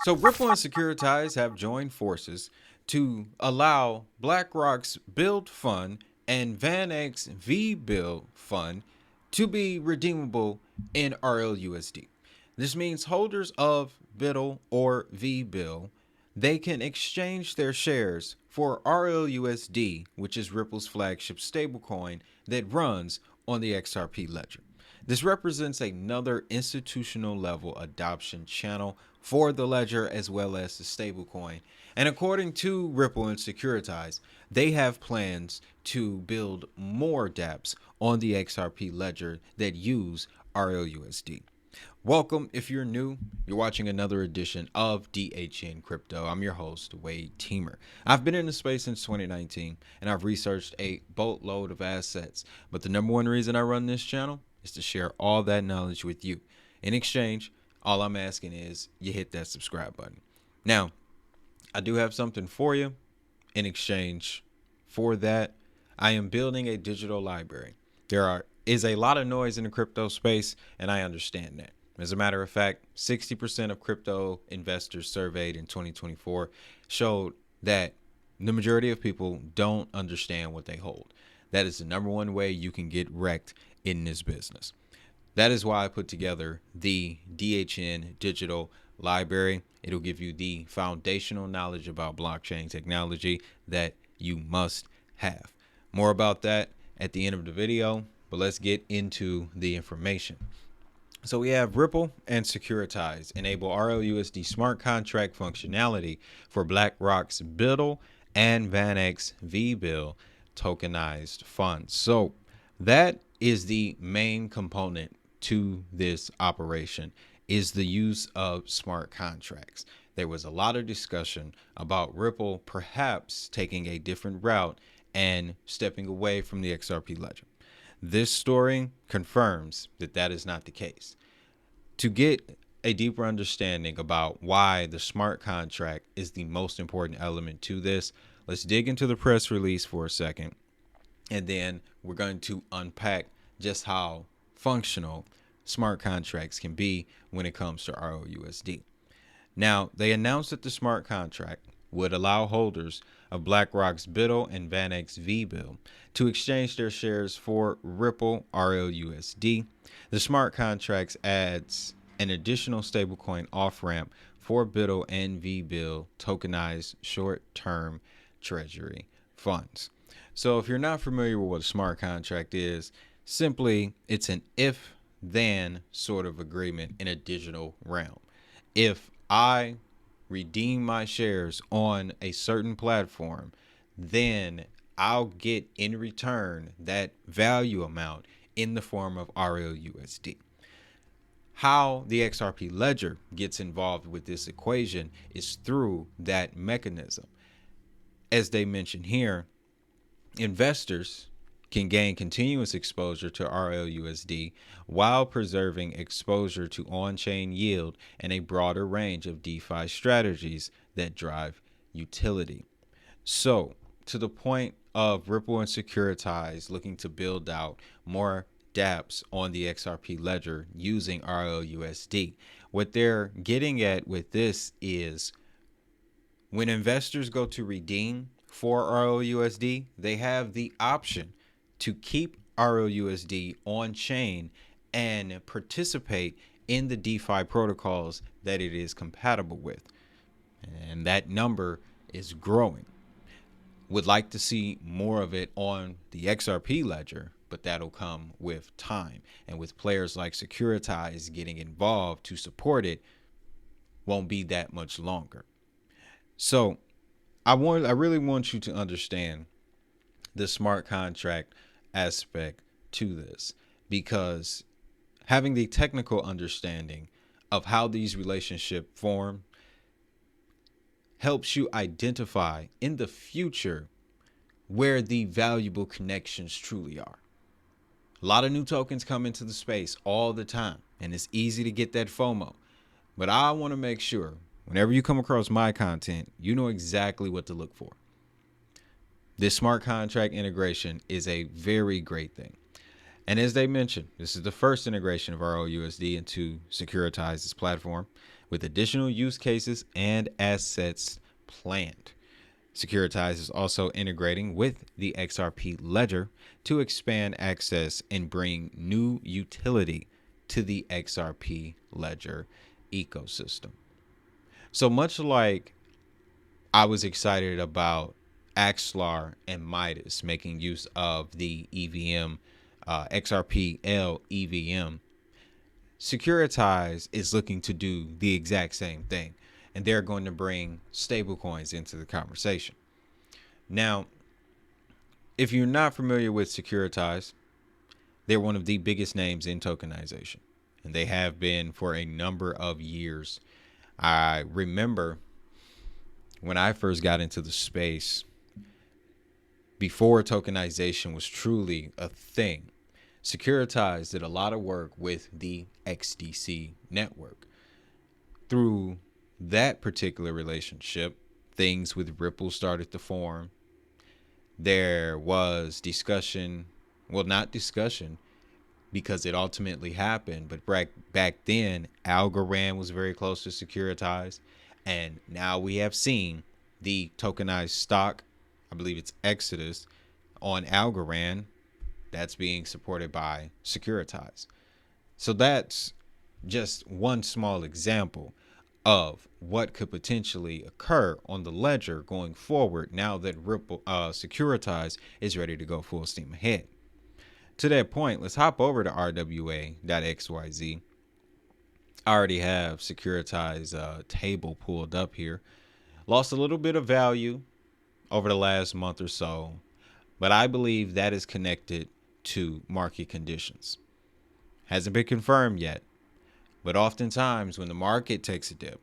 So Ripple and Securitize have joined forces to allow BlackRock's Build Fund and VanEck's V Build Fund to be redeemable in RLUSD. This means holders of BIDL or VBIL, they can exchange their shares for RLUSD, which is Ripple's flagship stablecoin that runs on the XRP ledger. This represents another institutional level adoption channel for the ledger as well as the stablecoin. And according to Ripple and Securitize, they have plans to build more dApps on the XRP ledger that use RLUSD. Welcome. If you're new, you're watching another edition of DHN Crypto. I'm your host, Wade Teamer. I've been in the space since 2019 and I've researched a boatload of assets. But the number one reason I run this channel is to share all that knowledge with you. In exchange, all I'm asking is you hit that subscribe button. Now, I do have something for you in exchange for that. I am building a digital library. There is a lot of noise in the crypto space, and I understand that. As a matter of fact, 60% of crypto investors surveyed in 2024 showed that the majority of people don't understand what they hold. That is the number one way you can get wrecked in this business. That is why I put together the DHN Digital Library. It'll give you the foundational knowledge about blockchain technology that you must have. More about that at the end of the video, but let's get into the information. So we have Ripple and Securitize enable RLUSD smart contract functionality for BlackRock's BIDL and VanEck's VBIL tokenized funds. So that is the main component to this operation, is the use of smart contracts. There was a lot of discussion about Ripple perhaps taking a different route and stepping away from the XRP ledger. This story confirms that that is not the case. To get a deeper understanding about why the smart contract is the most important element to this, let's dig into the press release for a second, and then we're going to unpack just how functional smart contracts can be when it comes to RLUSD. Now, they announced that the smart contract would allow holders of BlackRock's BIDL and VanEck's VBIL to exchange their shares for Ripple RLUSD. The smart contracts adds an additional stablecoin off-ramp for BIDL and VBIL tokenized short-term treasury funds. So if you're not familiar with what a smart contract is, simply it's an if-then sort of agreement in a digital realm. If I redeem my shares on a certain platform, then I'll get in return that value amount in the form of RLUSD. How the XRP ledger gets involved with this equation is through that mechanism. As they mention here, investors can gain continuous exposure to RLUSD while preserving exposure to on-chain yield and a broader range of DeFi strategies that drive utility. So, to the point of Ripple and Securitize looking to build out more dApps on the XRP ledger using RLUSD, what they're getting at with this is when investors go to redeem for RLUSD, they have the option to keep RLUSD on chain and participate in the DeFi protocols that it is compatible with. And that number is growing. Would like to see more of it on the XRP ledger, but that'll come with time. And with players like Securitize getting involved to support it, won't be that much longer. So I really want you to understand the smart contract aspect to this, because having the technical understanding of how these relationships form helps you identify in the future where the valuable connections truly are. A lot of new tokens come into the space all the time, and it's easy to get that FOMO. But I want to make sure whenever you come across my content, you know exactly what to look for. This smart contract integration is a very great thing. And as they mentioned, this is the first integration of RLUSD into Securitize's platform. with additional use cases and assets planned. Securitize is also integrating with the XRP ledger to expand access and bring new utility to the XRP ledger ecosystem. So much like I was excited about Axlar and Midas making use of the EVM, XRP-L EVM, Securitize is looking to do the exact same thing, and they're going to bring stablecoins into the conversation. Now, if you're not familiar with Securitize, they're one of the biggest names in tokenization, and they have been for a number of years. I remember when I first got into the space, before tokenization was truly a thing, Securitize did a lot of work with the XDC network. Through that particular relationship, things with Ripple started to form. There was discussion, well, not discussion, because it ultimately happened, but back then, Algorand was very close to Securitize, and now we have seen the tokenized stock, I believe it's Exodus, on Algorand, that's being supported by Securitize. So that's just one small example of what could potentially occur on the ledger going forward now that Ripple Securitize is ready to go full steam ahead. To that point, let's hop over to RWA.xyz. I already have Securitize table pulled up here. Lost a little bit of value over the last month or so, but I believe that is connected to market conditions. Hasn't been confirmed yet, but oftentimes when the market takes a dip,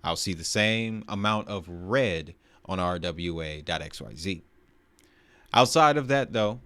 I'll see the same amount of red on RWA.xyz. Outside of that, though,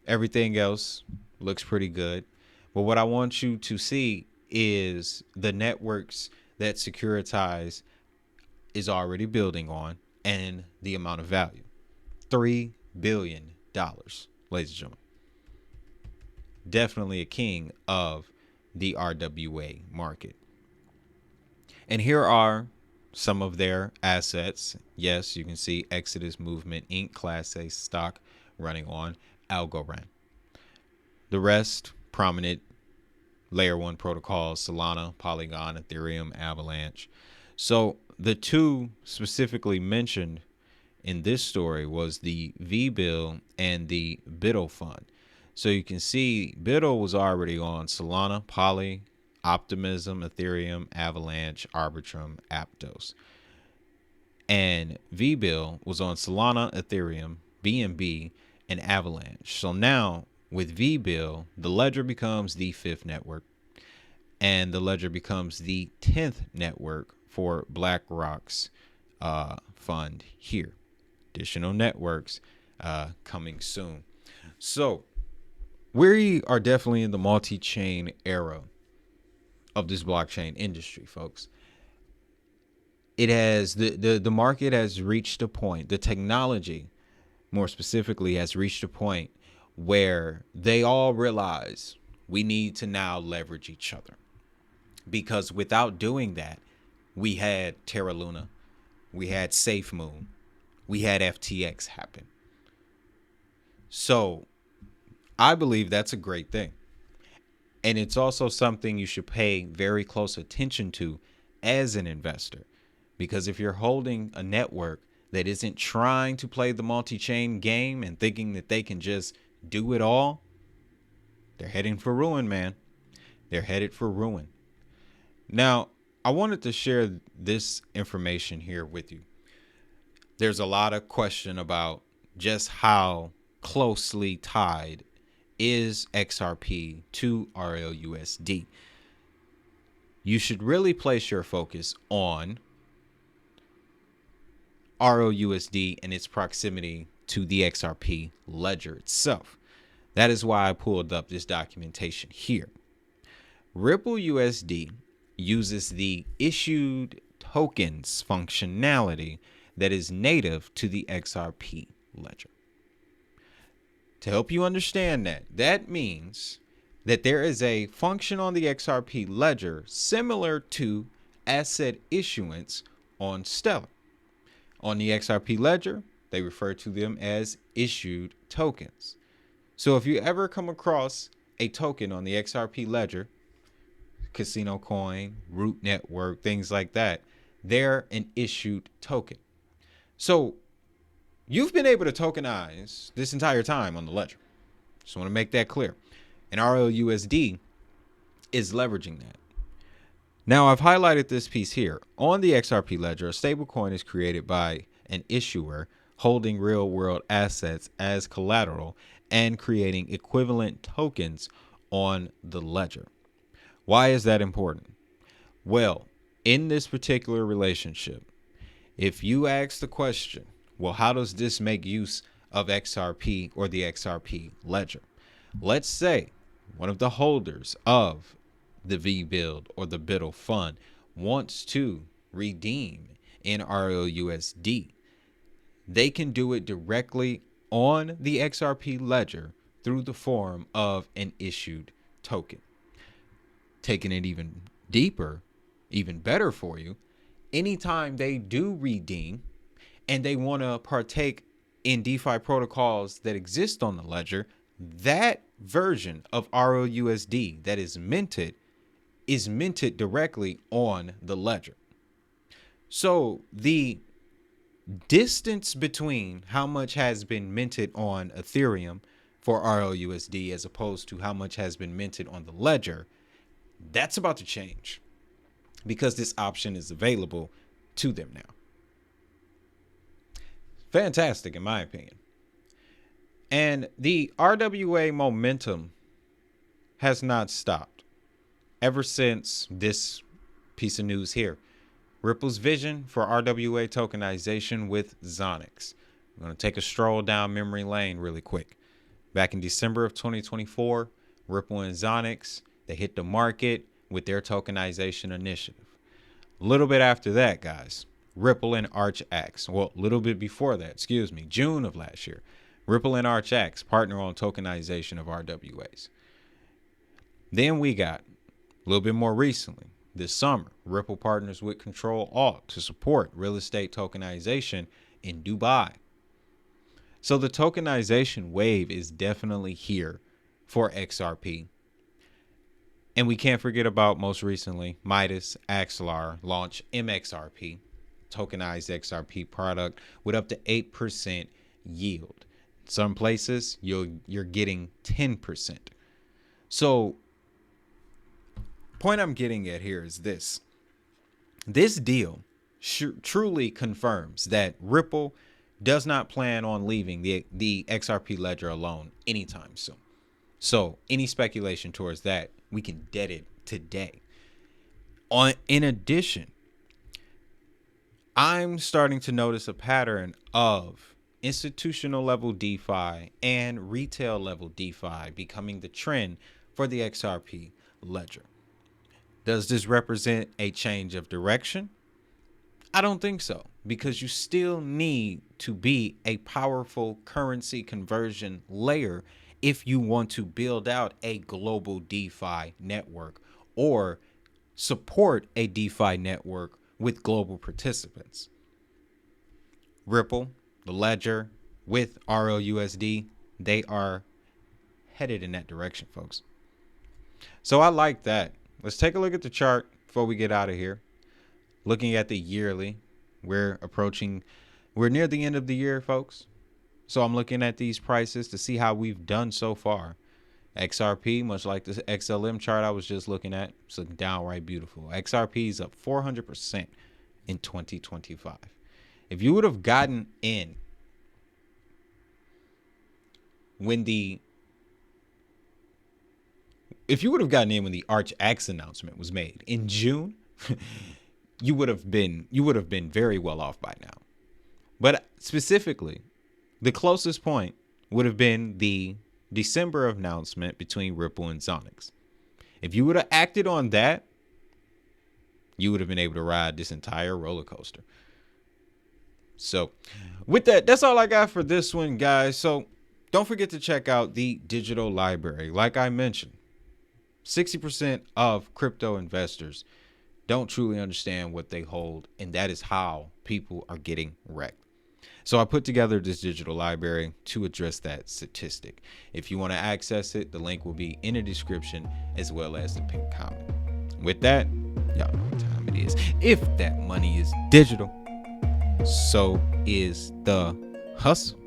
everything else looks pretty good. But what I want you to see is the networks that Securitize is already building on and the amount of value. $3 billion, ladies and gentlemen. Definitely a king of the RWA market. And here are some of their assets. Yes, you can see Exodus Movement Inc. Class A stock running on Algorand. The rest, prominent layer 1 protocols, Solana, Polygon, Ethereum, Avalanche. So the two specifically mentioned in this story was the VBIL and the BIDL fund. So you can see BIDL was already on Solana, Poly, Optimism, Ethereum, Avalanche, Arbitrum, Aptos. And VBIL was on Solana, Ethereum, BNB, and Avalanche. So now with VBIL, the ledger becomes the 5th network, and the ledger becomes the 10th network for BlackRock's fund here. Additional networks coming soon. So we are definitely in the multi-chain era of this blockchain industry, folks. It has the market has reached a point, the technology more specifically has reached a point where they all realize we need to now leverage each other, because without doing that, we had Terra Luna, we had SafeMoon, we had FTX happen. So I believe that's a great thing. And it's also something you should pay very close attention to as an investor, because if you're holding a network that isn't trying to play the multi-chain game and thinking that they can just do it all, they're heading for ruin, man. They're headed for ruin. Now, I wanted to share this information here with you. There's a lot of question about just how closely tied is XRP to RLUSD. You should really place your focus on RLUSD and its proximity to the XRP ledger itself. That is why I pulled up this documentation here. Ripple USD uses the issued tokens functionality that is native to the XRP ledger. To help you understand that, that means that there is a function on the XRP ledger similar to asset issuance on Stellar. On the XRP ledger, they refer to them as issued tokens. So if you ever come across a token on the XRP ledger, Casino Coin, Root Network, things like that, they're an issued token. So you've been able to tokenize this entire time on the ledger. Just want to make that clear. And RLUSD is leveraging that. Now, I've highlighted this piece here. On the XRP ledger, a stablecoin is created by an issuer holding real-world assets as collateral and creating equivalent tokens on the ledger. Why is that important? Well, in this particular relationship, if you ask the question, well, how does this make use of XRP or the XRP ledger? Let's say one of the holders of the V-Build or the BIDL fund wants to redeem in RLUSD. They can do it directly on the XRP ledger through the form of an issued token. Taking it even deeper, even better for you, anytime they do redeem and they want to partake in DeFi protocols that exist on the ledger, that version of RLUSD that is minted directly on the ledger. So the distance between how much has been minted on Ethereum for RLUSD as opposed to how much has been minted on the ledger, that's about to change because this option is available to them now. Fantastic, in my opinion. And the RWA momentum has not stopped ever since this piece of news here. Ripple's vision for RWA tokenization with Zonics. I'm going to take a stroll down memory lane really quick. Back in December of 2024, Ripple and Zonics, they hit the market with their tokenization initiative. A little bit after that, guys, Ripple and ArchX. Well, a little bit before that, June of last year. Ripple and ArchX partner on tokenization of RWAs. Then we got, a little bit more recently, this summer, Ripple partners with Control Alt to support real estate tokenization in Dubai. So the tokenization wave is definitely here for XRP. And we can't forget about, most recently, Midas Axelar launch MXRP, tokenized XRP product with up to 8% yield. Some places you're getting 10%. So point I'm getting at here is this. This deal truly confirms that Ripple does not plan on leaving the XRP ledger alone anytime soon. So any speculation towards that, we can dead it today. In addition, I'm starting to notice a pattern of institutional level DeFi and retail level DeFi becoming the trend for the XRP ledger. Does this represent a change of direction? I don't think so, because you still need to be a powerful currency conversion layer if you want to build out a global DeFi network or support a DeFi network with global participants. Ripple, the ledger with RLUSD, they are headed in that direction, folks. So I like that. Let's take a look at the chart before we get out of here. Looking at the yearly, we're near the end of the year, folks. So I'm looking at these prices to see how we've done so far. XRP, much like the XLM chart I was just looking at, it's looking downright beautiful. XRP is up 400% in 2025. If you would have gotten in when the ArchX announcement was made in June, you would have been very well off by now. But specifically, the closest point would have been the December announcement between Ripple and Zonics. If you would have acted on that, you would have been able to ride this entire roller coaster. So with that, that's all I got for this one, guys. So don't forget to check out the digital library. Like I mentioned, 60% of crypto investors don't truly understand what they hold, and that is how people are getting wrecked. So I put together this digital library to address that statistic. If you want to access it, the link will be in the description as well as the pinned comment. With that, y'all know what time it is. If that money is digital, so is the hustle.